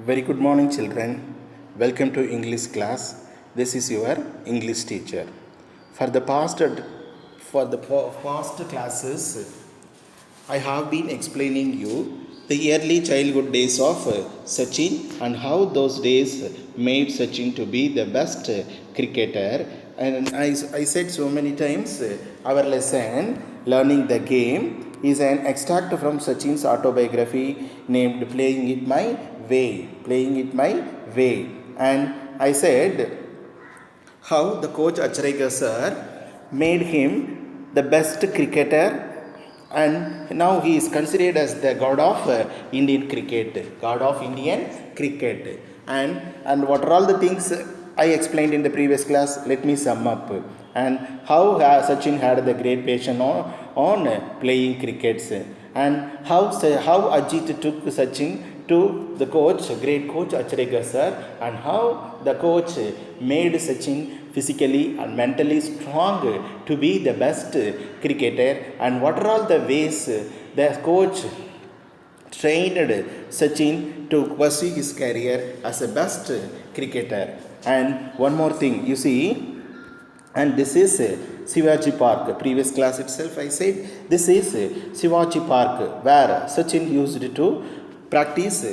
Very good morning, children. Welcome to English class. This is your English teacher. For the past classes, I have been explaining you the early childhood days of Sachin and how those days made Sachin to be the best cricketer. And I said so many times, our lesson, Learning the Game, is an extract from Sachin's autobiography named Playing It My Way. Playing It My Way. And I said how the coach Acharega sir made him the best cricketer, and now he is considered as the god of Indian cricket, god of Indian cricket. And what are all the things I explained in the previous class? Let me sum up. And how Sachin had the great passion on playing crickets, and how Ajit took Sachin to the coach, great coach Acharega sir, and how the coach made Sachin physically and mentally strong to be the best cricketer, and what are all the ways the coach trained Sachin to pursue his career as a best cricketer. And one more thing, you see, and this is Shivaji Park. Previous class itself, I said this is Shivaji Park where practice.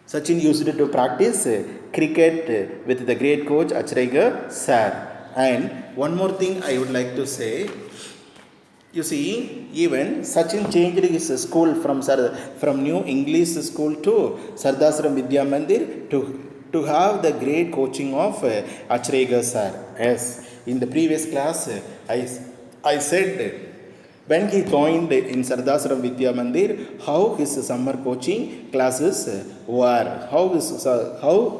Sachin used to practice cricket with the great coach Acharega sir. And one more thing I would like to say, you see, even Sachin changed his school from New English School to Sardasram Vidya Mandir to have the great coaching of Acharega sir. Yes, in the previous class, I said when he joined in Sardasram Vidya Mandir, how his summer coaching classes were, how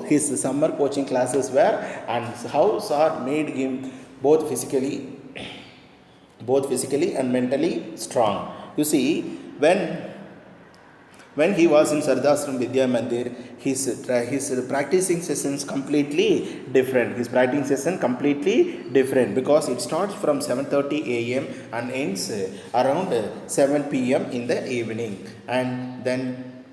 his summer coaching classes were, and how sir made him both physically and mentally strong. You see, when he was in Sardasram Vidya Mandir, his practicing sessions completely different. His practicing session completely different because it starts from 7:30 a.m. and ends around 7 p.m. in the evening. And then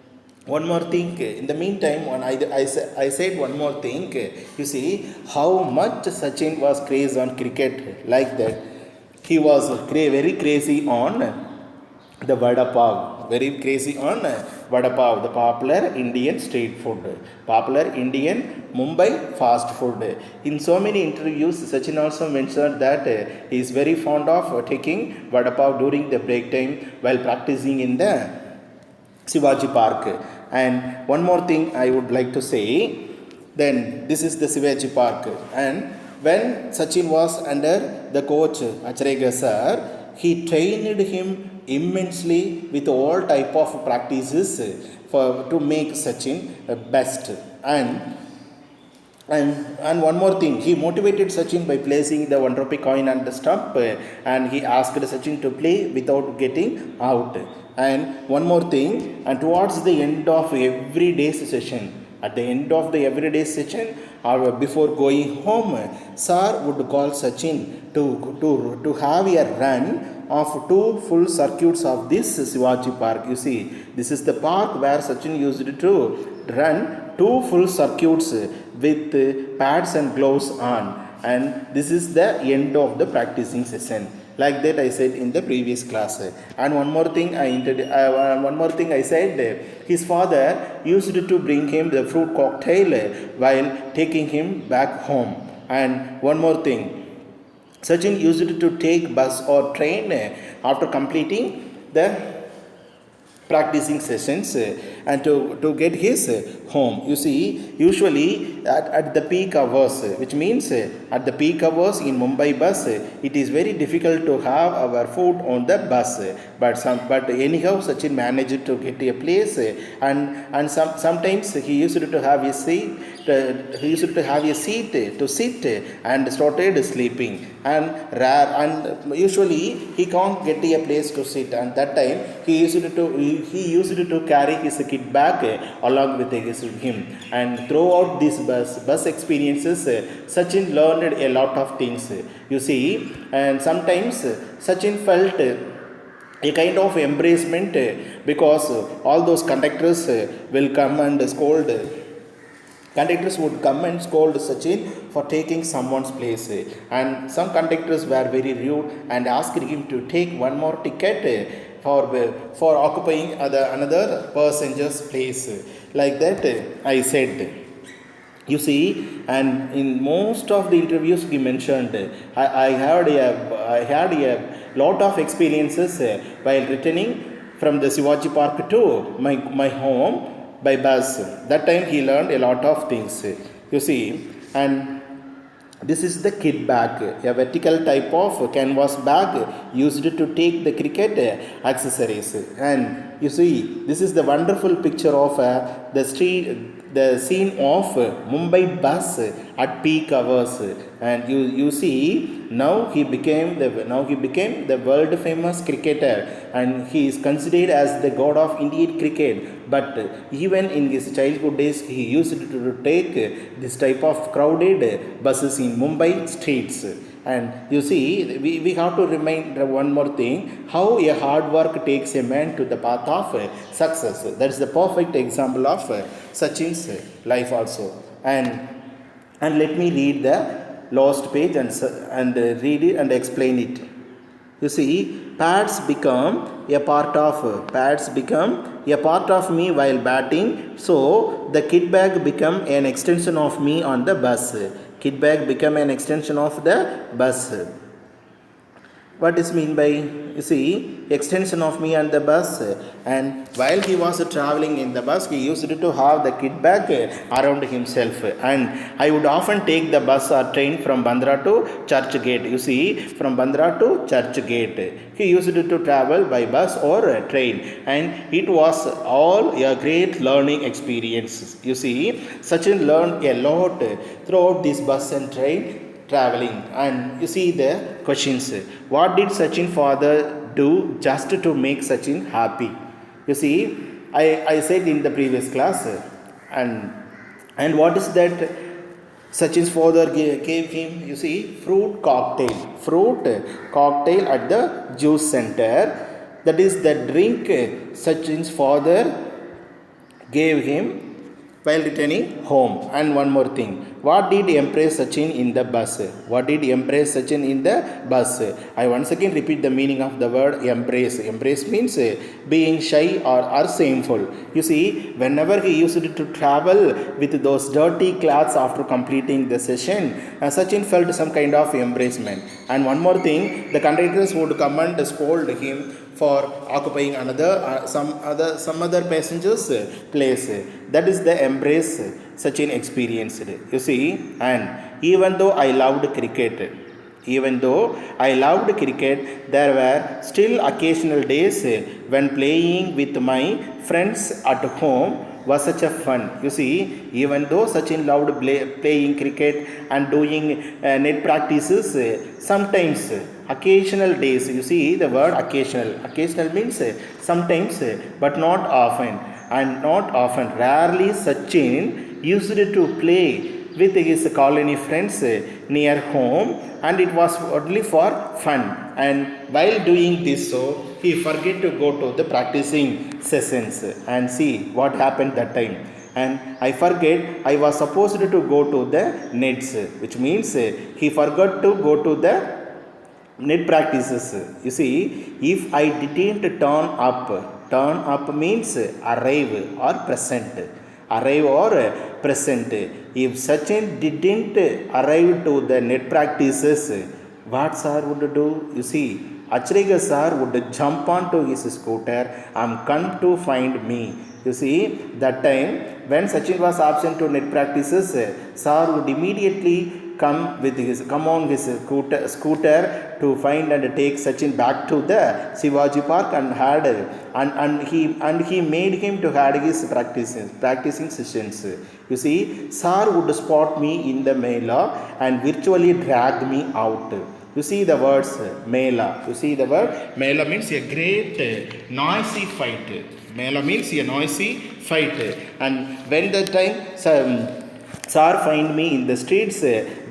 one more thing, in the meantime, I said one more thing, you see how much Sachin was crazy on cricket, like that. He was very crazy on the vada pav, very crazy on vada pav, the popular Indian street food, popular Indian Mumbai fast food. In so many interviews, Sachin also mentioned that he is very fond of taking vada pav during the break time while practicing in the Shivaji Park. And one more thing I would like to say, then this is the Shivaji Park. And when Sachin was under the coach Acharega sir, he trained him immensely with all type of practices to make Sachin best. And one more thing, he motivated Sachin by placing the 1 rupee coin on the stump, and he asked Sachin to play without getting out. And one more thing, and towards the end of every day's session, at the end of the everyday session or before going home, sir would call Sachin to have a run of 2 full circuits of this Shivaji Park. You see, this is the park where Sachin used to run 2 full circuits with pads and gloves on. And this is the end of the practicing session. Like that I said in the previous class. And one more thing I said, his father used to bring him the fruit cocktail while taking him back home. And one more thing, Sachin used to take bus or train after completing the practicing sessions and to get his home. You see, usually at the peak hours, which means at the peak hours in Mumbai bus, it is very difficult to have our food on the bus. But anyhow, Sachin managed to get a place, and sometimes he used to have a seat. He used to have a seat to sit and started sleeping. And usually he can't get a place to sit. And that time he used to carry his kit bag along with him. And throughout these bus experiences, Sachin learned a lot of things. You see, and sometimes Sachin felt a kind of embracement because all those conductors will come and scold. Conductors would come and scold Sachin for taking someone's place, and some conductors were very rude and asked him to take one more ticket for occupying another passenger's place. Like that, I said. You see, and in most of the interviews he mentioned, I had a lot of experiences while returning from the Shivaji Park to my home by bus. That time he learned a lot of things. You see, and this is the kit bag, a vertical type of canvas bag used to take the cricket accessories. And you see, this is the wonderful picture of the scene of Mumbai bus at peak hours. And you see, now he became the world famous cricketer, and he is considered as the god of Indian cricket. But even in his childhood days, he used to take this type of crowded buses in Mumbai streets. And you see, we have to remind one more thing, how a hard work takes a man to the path of success. That is the perfect example of Sachin's life also. And let me read the lost page and read it and explain it. You see, pads become a part of me while batting. So the kit bag become an extension of me on the bus. Kit bag become an extension of the bus. What is mean by, you see, extension of me and the bus? And while he was traveling in the bus, he used to have the kit bag around himself. And I would often take the bus or train from Bandra to Church Gate. You see, from Bandra to Church Gate, he used to travel by bus or train, and it was all a great learning experience. You see, Sachin learned a lot throughout this bus and train traveling. And you see the questions, what did Sachin father do just to make Sachin happy? You see, I said in the previous class, and what is that Sachin's father gave him? You see, fruit cocktail at the juice center. That is the drink Sachin's father gave him while returning home. And one more thing, what did impress Sachin in the bus? What did impress Sachin in the bus? I once again repeat the meaning of the word embrace. Embrace means being shy or shameful. You see, whenever he used to travel with those dirty clothes after completing the session, Sachin felt some kind of embracement. And one more thing, the conductors would come and scold him for occupying some other passengers place. That is the embrace Sachin experienced. You see, and even though I loved cricket, there were still occasional days when playing with my friends at home was such a fun. You see, even though Sachin loved playing cricket and doing net practices, sometimes occasional days. You see the word occasional means sometimes, but not often. And not often, rarely Sachin used to play with his colony friends near home, and it was only for fun. And while doing this, so he forget to go to the practicing sessions. And see what happened that time. And I forget, I was supposed to go to the nets, which means he forgot to go to the net practices. You see, if I didn't turn up means arrive or present. If Sachin didn't arrive to the net practices, what sir would do? You see, Achriga sir would jump onto his scooter and come to find me. You see, that time when Sachin was absent to net practices, sir would immediately come on his scooter to find and take Sachin back to the Shivaji Park and he made him to had his practicing sessions. You see, sir would spot me in the Mela and virtually drag me out. You see the words Mela. You see the word Mela means a great noisy fight. Mela means a noisy fight. And when the time Sir find me in the streets.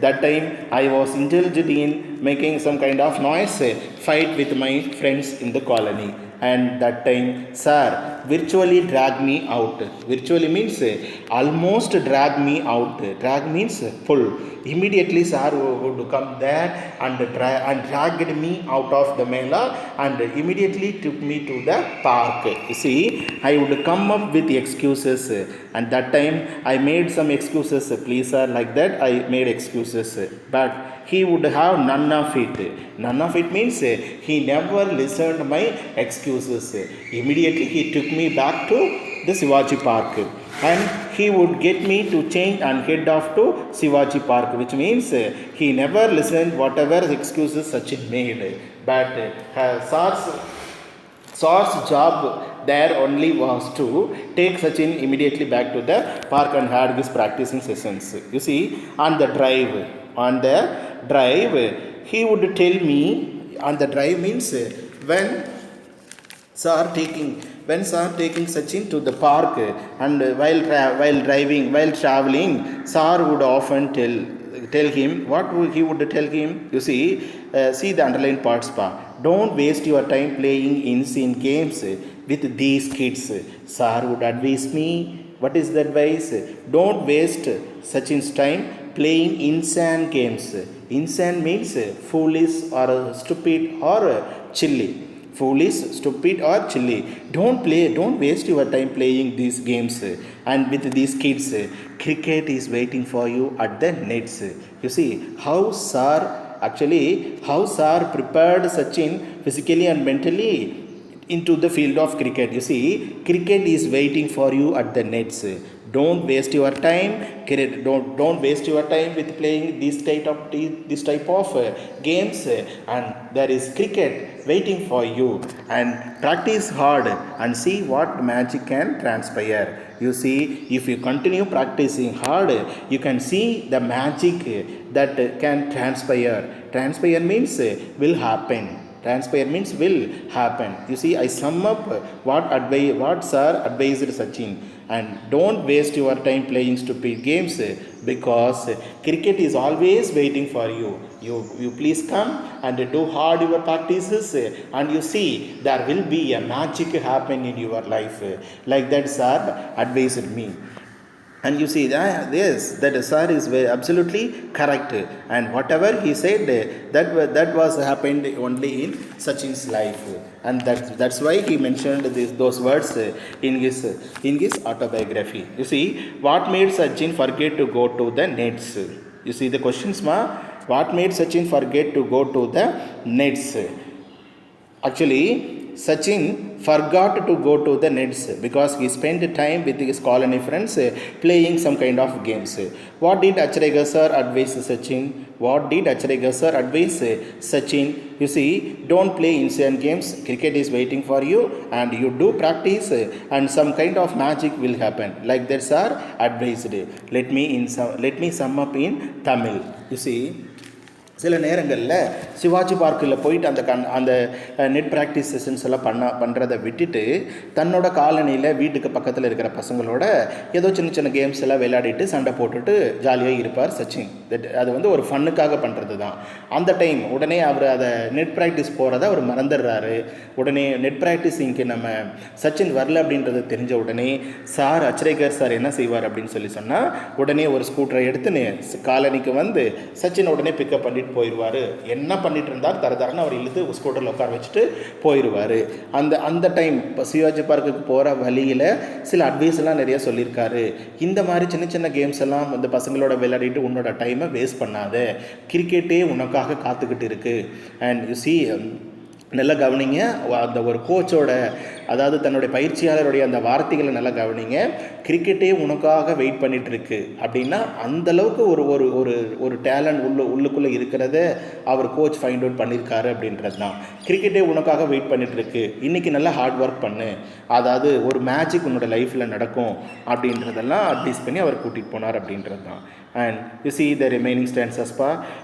That time I was indulged in making some kind of noise, fight with my friends in the colony. And that time sir virtually drag me out. Virtually means almost drag me out. Drag means pull. Immediately sir would come there and dragged me out of the mela and immediately took me to the park. You see, I would come up with excuses, and that time I made some excuses. Please sir, like that I made excuses, but he would have none of it. None of it means he never listened my excuses. Immediately he took me back to the Shivaji Park, and he would get me to change and head off to Shivaji Park, which means he never listened whatever excuses Sachin made. But Sar's job there only was to take Sachin immediately back to the park and had his practicing sessions. You see, on the drive, he would tell me. On the drive means when Sir taking Sachin to the park, and while traveling, Sir would often tell him what he would tell him. You see the underlined parts. Don't waste your time playing insane games with these kids. Sir would advise me. What is the advice? Don't waste Sachin's time playing insane games. Insane means foolish or stupid or chilly. Foolish, stupid or chilly. Don't waste your time playing these games and with these kids. Cricket is waiting for you at the nets. You see how Sir prepared Sachin physically and mentally into the field of cricket. You see, cricket is waiting for you at the nets. Don't waste your time. Don't waste your time with playing this type of games. And there is cricket waiting for you. And practice hard and see what magic can transpire. You see, if you continue practicing hard, you can see the magic that can transpire. Transpire means will happen. Transpire means will happen. You see, I sum up what Sir advised Sachin. And don't waste your time playing stupid games, because cricket is always waiting for you. You please come and do hard your practices, and you see there will be a magic happen in your life. Like that Sir advised me. And you see that Sir is absolutely correct, and whatever he said, that was happened only in Sachin's life, and that's why he mentioned those words in his autobiography. You see, what made Sachin forget to go to the nets? You see the questions, what made Sachin forget to go to the nets? Actually, Sachin forgot to go to the nets because he spent time with his colony friends playing some kind of games. What did Acharya Sir advise Sachin? You see, don't play insane games. Cricket is waiting for you, and you do practice, and some kind of magic will happen. Like that Sir advised. Let me sum up in Tamil. You see, சில நேரங்களில் சிவாஜி பார்க்கில் போயிட்டு அந்த net practice sessions எல்லாம் பண்ணுறதை விட்டுட்டு தன்னோட காலனியில் வீட்டுக்கு பக்கத்தில் இருக்கிற பசங்களோட ஏதோ சின்ன சின்ன கேம்ஸ் எல்லாம் விளையாடிட்டு சண்டை போட்டுட்டு ஜாலியாக இருப்பார் Sachin. அது வந்து ஒரு ஃபன்னுக்காக பண்ணுறது தான். அந்த டைம் உடனே அவர் அதை நெட் ப்ராக்டிஸ் போகிறத அவர் மறந்துடுறாரு. உடனே நெட் ப்ராக்டிஸ் இங்கே நம்ம Sachin வரல அப்படின்றது தெரிஞ்ச உடனே அச்ரேகர் சார் என்ன செய்வார் அப்படின்னு சொன்னால், உடனே ஒரு ஸ்கூட்டரை எடுத்துன்னு காலனிக்கு வந்து Sachin உடனே பிக்கப் பண்ணிட்டு போயிடுவார். என்ன பண்ணிட்டு இருந்தார், தரன்னு அவர் இழுத்து ஸ்கூட்டரில் உட்கார வச்சுட்டு போயிடுவார். அந்த டைம் இப்போ சிவாஜி பார்க்குக்கு போகிற வழியில் சில அட்வைஸ் எல்லாம் நிறைய சொல்லியிருக்காரு. இந்த மாதிரி சின்ன சின்ன கேம்ஸ் எல்லாம் இந்த பசங்களோட விளையாடிட்டு உன்னோட டைமை வேஸ்ட் பண்ணாத, கிரிக்கெட்டே உனக்காக காத்துக்கிட்டு இருக்கு. அண்ட் யூ சி, நல்லா கவனிங்க. அந்த ஒரு கோச்சோட, அதாவது தன்னுடைய பயிற்சியாளருடைய அந்த வார்த்தைகளை நல்லா கவனிங்க. கிரிக்கெட்டே உனக்காக வெயிட் பண்ணிட்டு இருக்கு அப்படின்னா அந்தளவுக்கு ஒரு ஒரு ஒரு டேலண்ட் உள்ளுக்குள்ளே இருக்கிறத அவர் கோச் ஃபைண்ட் அவுட் பண்ணியிருக்காரு அப்படின்றது தான். கிரிக்கெட்டே உனக்காக வெயிட் பண்ணிட்டு இருக்கு, இன்றைக்கி நல்லா ஹார்ட் ஒர்க் பண்ணு, அதாவது ஒரு மேஜிக் உன்னோட லைஃப்பில் நடக்கும் அப்படின்றதெல்லாம் அட்வைஸ் பண்ணி அவர் கூட்டிகிட்டு போனார் அப்படின்றது தான். And you see the remaining stanzas,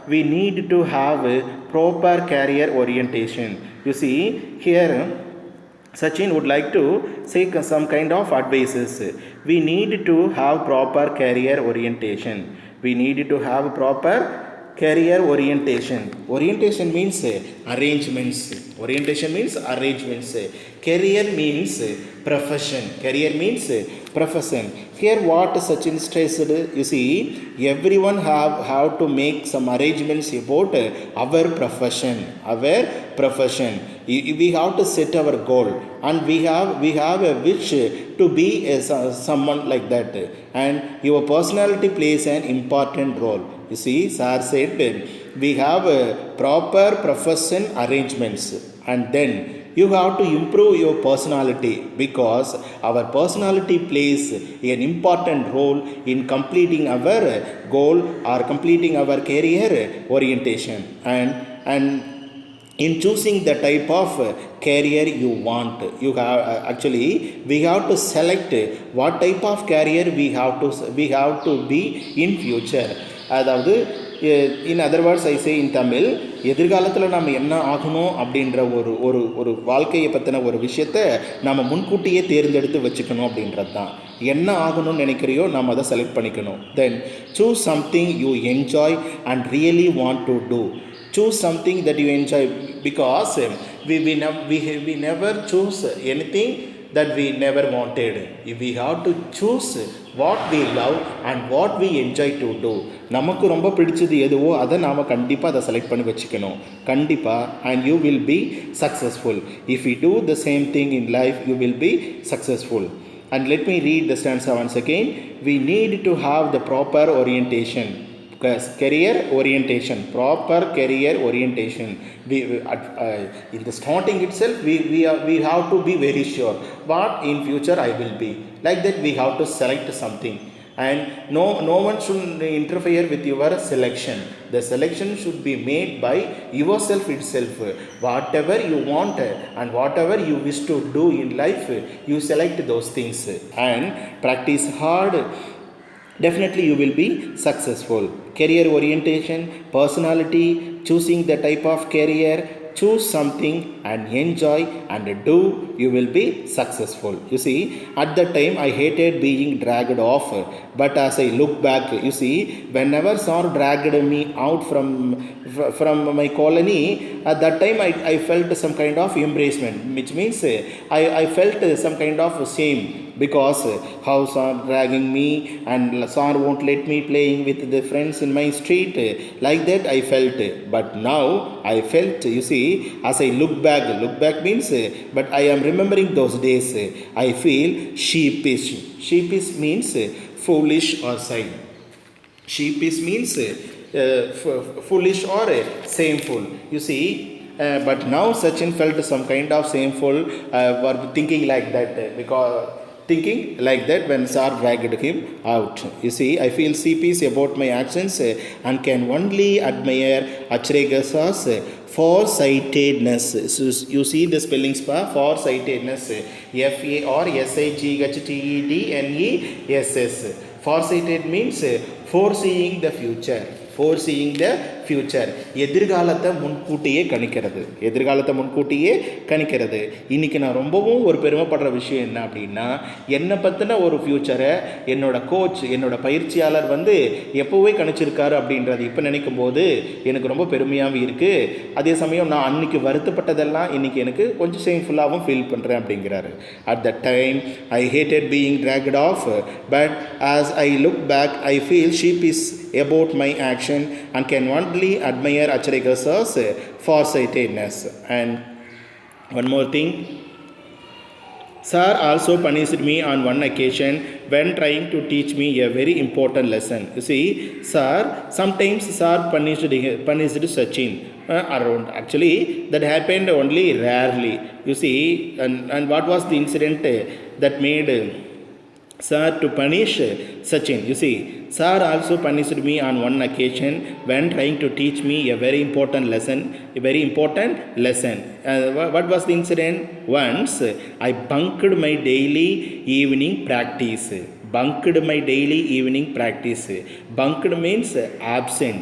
we need to have a proper career orientation. You see here Sachin would like to say some kind of advices. We need to have proper career orientation. We need to have proper career orientation. Orientation means arrangements. Orientation means arrangements. Career means profession. Career means profession. Here what Sachin stressed, you see, everyone have to make some arrangements about our profession. Our profession. We have to set our goal, and we have a wish to be someone like that, and your personality plays an important role. You see, sir said we have a proper profession arrangements, and then you have to improve your personality, because our personality plays an important role in completing our goal or completing our career orientation. And in choosing the type of career you want, you have actually we have to select what type of career we have to be in future. அதாவது in other words ஐ சே இன் தமிழ், எதிர்காலத்தில் நம்ம என்ன ஆகணும் அப்படின்ற ஒரு ஒரு ஒரு வாழ்க்கையை பற்றின ஒரு விஷயத்தை நம்ம முன்கூட்டியே தேர்ந்தெடுத்து வச்சுக்கணும் அப்படின்றது தான். என்ன ஆகணும்னு நினைக்கிறியோ நம்ம அதை செலக்ட் பண்ணிக்கணும். Then choose something you enjoy and really want to do. Choose something that you enjoy, because we never choose anything that we never wanted. If we have to choose what we love and what we enjoy to do, நமக்கு ரொம்ப பிடிச்சது எதுவோ அதை நாம் கண்டிப்பாக அதை select பண்ணி வச்சுக்கணும், கண்டிப்பாக. and you will be successful. If you do the same thing in life, you will be successful. And let me read the stanza once again. We need to have the proper orientation. Career orientation, proper career orientation. In the starting itself, we have to be very sure what in future I will be. Like that, we have to select something, and no one should interfere with your selection. The selection should be made by yourself itself. Whatever you want and whatever you wish to do in life, you select those things and practice hard. Definitely you will be successful. Career orientation, personality, choosing the type of career, choose something and enjoy and do, you will be successful. You see, at that time I hated being dragged off, but as I look back, you see, whenever sir dragged me out from my colony, at that time I felt some kind of embarrassment, which means I felt some kind of shame, because how sir dragging me and sir won't let me playing with the friends in my street. Like that I felt. But now I felt, you see, as I look back means, but I am remembering those days, I feel sheepish. Sheepish means foolish or shy. Sheepish means foolish or shameful. You see, but now Sachin felt some kind of shameful for thinking like that, because thinking like that when sir dragged him out. You see, I feel sheepish about my actions and can only admire Achregasa's foresightedness. So you see the spellings for foresightedness, FARSIGHTEDNESS. Foresighted means foreseeing the future. foreseeing the future. எதிர்காலத்தை முன்கூட்டியே கணிக்கிறது. இன்றைக்கி நான் ரொம்பவும் ஒரு பெருமைப்படுற விஷயம் என்ன அப்படின்னா, என்னை பற்றின ஒரு ஃப்யூச்சரை என்னோடய கோச், என்னோடய பயிற்சியாளர் எப்போவே கணிச்சிருக்காரு அப்படின்றது இப்போ நினைக்கும் போது எனக்கு ரொம்ப பெருமையாகவும் இருக்குது. அதே சமயம் நான் அன்றைக்கி வருத்தப்பட்டதெல்லாம் இன்றைக்கி எனக்கு கொஞ்சம் ஷேம்ஃபுல்லாகவும் ஃபீல் பண்ணுறேன் அப்படிங்கிறாரு. At that time I hated being dragged off, but as I look back I feel sheepish about my action and can only admire Achregasa's foresightedness. And one more thing, sir also punished me on one occasion when trying to teach me a very important lesson. You see, sometimes sir punished Sachin around. Actually, that happened only rarely. You see, and what was the incident that made sir to punish Sachin? You see, sir also punished me on one occasion when trying to teach me a very important lesson. What was the incident? Once I bunked my daily evening practice. Bunked means absent.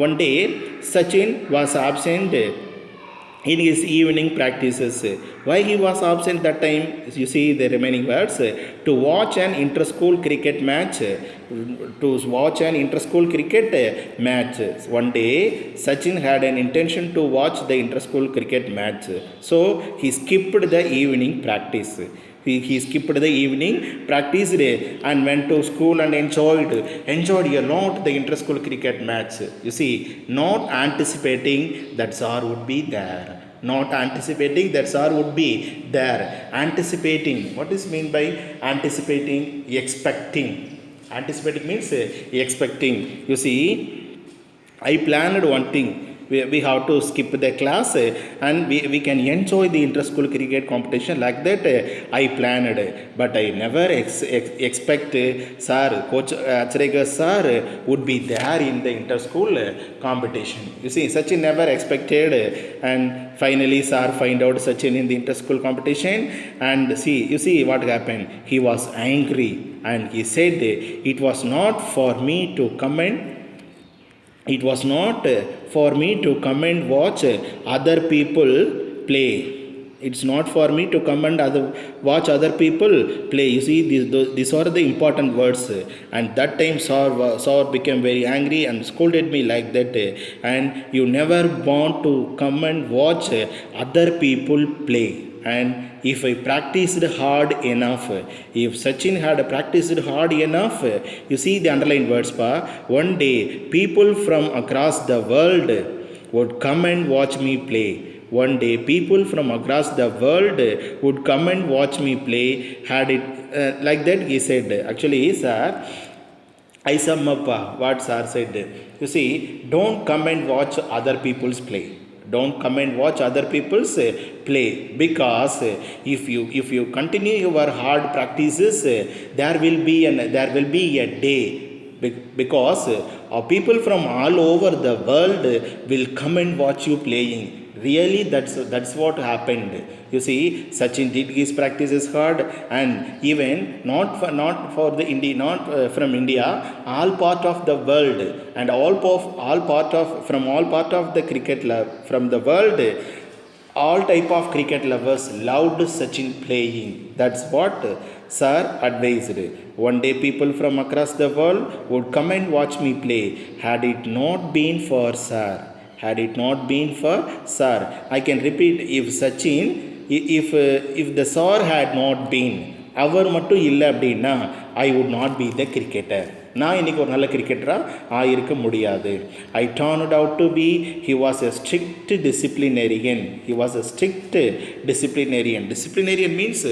One day Sachin was absent in his evening practices. Why he was absent that time? You see the remaining words. To watch an inter-school cricket match. To watch an inter-school cricket match. One day, Sachin had an intention to watch the inter-school cricket match. So he skipped the evening practice. He skipped the evening, practiced and went to school and enjoyed a lot the inter-school cricket match. You see, not anticipating that Tsar would be there. Not anticipating that Tsar would be there. Anticipating. What is mean by anticipating? Expecting. Anticipating means expecting. You see, I planned one thing. We have to skip the class and we can enjoy the inter-school cricket competition like that. I planned, but I never expect sir, Coach Achrekar sir would be there in the inter-school competition. You see, Sachin never expected, and finally sir find out Sachin in the inter-school competition, and you see what happened. He was angry and he said it was not for me to comment. It was not for me to come and watch other people play. It's not for me to come and watch other people play. You see, these are the important words. And that time Saur became very angry and scolded me like that. And you never want to come and watch other people play. And if I practiced hard enough, if Sachin had practiced hard enough, you see the underlined words, one day people from across the world would come and watch me play. One day people from across the world would come and watch me play. Had it like that, he said. Actually, sir, I sum up what sir said. You see, don't come and watch other people's play. Don't come and watch other people's play, because if you continue your hard practices, there will be a day, because people from all over the world will come and watch you playing. Really, that's what happened. You see, Sachin did his practices hard, and even not for the India, not from India, all part of the world, and from all part of the cricket from the world, all type of cricket lovers loved Sachin playing. That's what sir advised. One day people from across the world would come and watch me play. Had it not been for sir, had it not been for sir, I can repeat, if Sachin, if the sir had not been, அவர் மட்டும் இல்லை அப்படின்னா, I would not be the cricketer. நான் இன்றைக்கி ஒரு நல்ல கிரிக்கெட்டராக ஆகியிருக்க முடியாது. I turned out to be, he was a strict disciplinarian. He was a strict disciplinarian. Disciplinarian means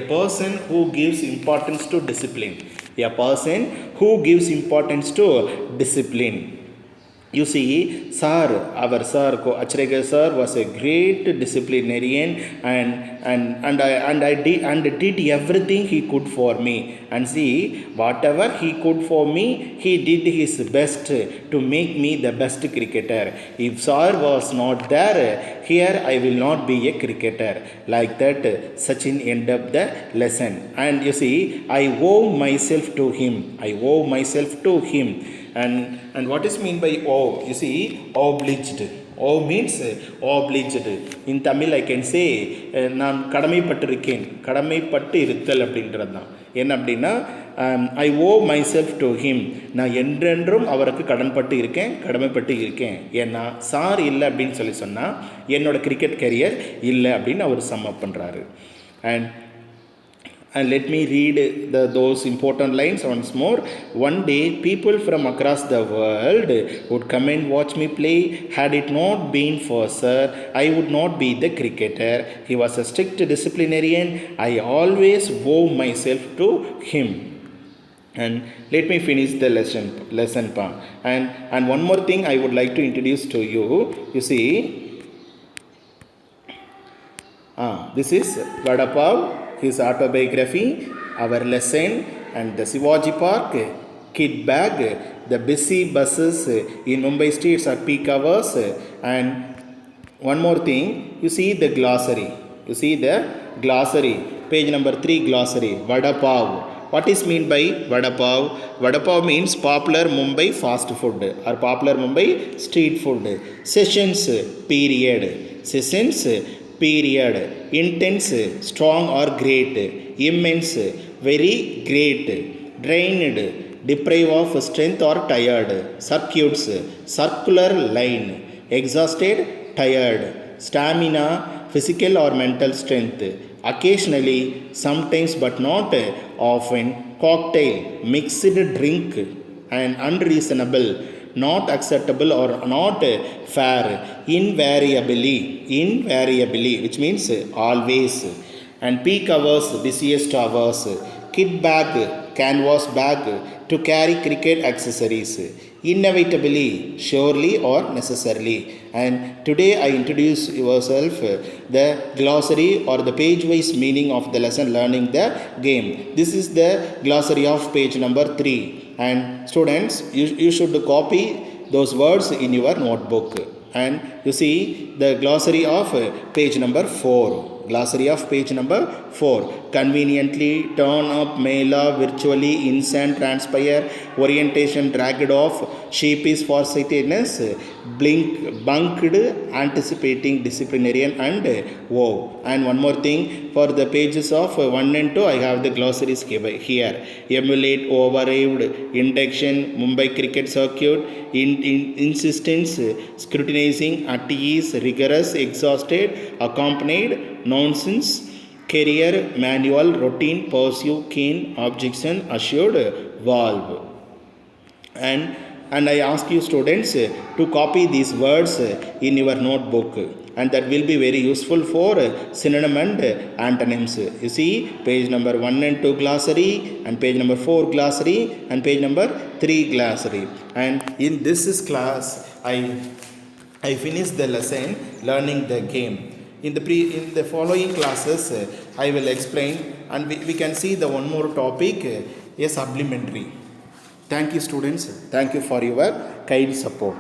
a person who gives importance to discipline. A person who gives importance to discipline. You see, our sir, Achrekar sir, was a great disciplinarian, and did everything he could for me. And see, whatever he could for me, he did his best to make me the best cricketer. If sir was not there, here I will not be a cricketer. Like that, Sachin ended up the lesson. And you see, I owe myself to him. I owe myself to him. And what is mean by owe? You see, obliged. Owe means obliged. In Tamil I can say, நான் கடமைப்பட்டிருக்கேன். கடமைப்பட்டு இருத்தல் அப்படின்றது தான். என்ன அப்படின்னா, I owe myself to him. நான் என்றென்றும் அவருக்கு கடமைப்பட்டு இருக்கேன். ஏன்னா சார் இல்லை அப்படின்னு சொன்னால் என்னோட கிரிக்கெட் கரியர் இல்லை அப்படின்னு அவர் சம் அப் பண்ணுறாரு. And let me read those important lines once more. One day, people from across the world would come and watch me play. Had it not been for sir, I would not be the cricketer. He was a strict disciplinarian. I always owe myself to him. And let me finish the lesson part. And one more thing I would like to introduce to you. You see, this is Vada Pav, his autobiography, our lesson, and the Shivaji Park, kit bag, the busy buses in Mumbai streets at peak hours, and one more thing, you see the glossary. You see the glossary, page number 3 glossary, Vada Pav. What is mean by Vada Pav? Vada Pav means popular Mumbai fast food or popular Mumbai street food. Sessions, period. sessions, period, intense, strong or great, immense, very great, drained, deprive of strength or tired, circuits, circular line, exhausted, tired, stamina, physical or mental strength, occasionally, sometimes but not often, cocktail, mixed drink, and unreasonable, not acceptable or not fair, invariably, which means always, and peak hours, busiest hours, kit bag, canvas bag, to carry cricket accessories, inevitably, surely or necessarily. And today I introduce yourself the glossary or the page wise meaning of the lesson learning the game. This is the glossary of page number 3, and students, you should copy those words in your notebook. And you see the glossary of page number 4. Glossary of page number 4. Conveniently, turn up, mail up, virtually, instant, transpire, orientation, dragged off, sheep is forsightedness, blink, bunked, anticipating, disciplinarian, and wow. And one more thing, for the pages of 1 and 2, I have the glossaries here. Emulate, override, induction, Mumbai cricket circuit, insistence, scrutinizing, at ease, rigorous, exhausted, accompanied, nonsense, career, manual, routine, pursue, keen, objection, assured, valve. And I ask you students to copy these words in your notebook, and that will be very useful for synonym and antonyms. You see page number 1 and 2 glossary, and page number 4 glossary, and page number 3 glossary. And in this class I finished the lesson learning the game. In the following classes I will explain, and we can see the one more topic, a supplementary. Thank you students. Thank you for your kind support.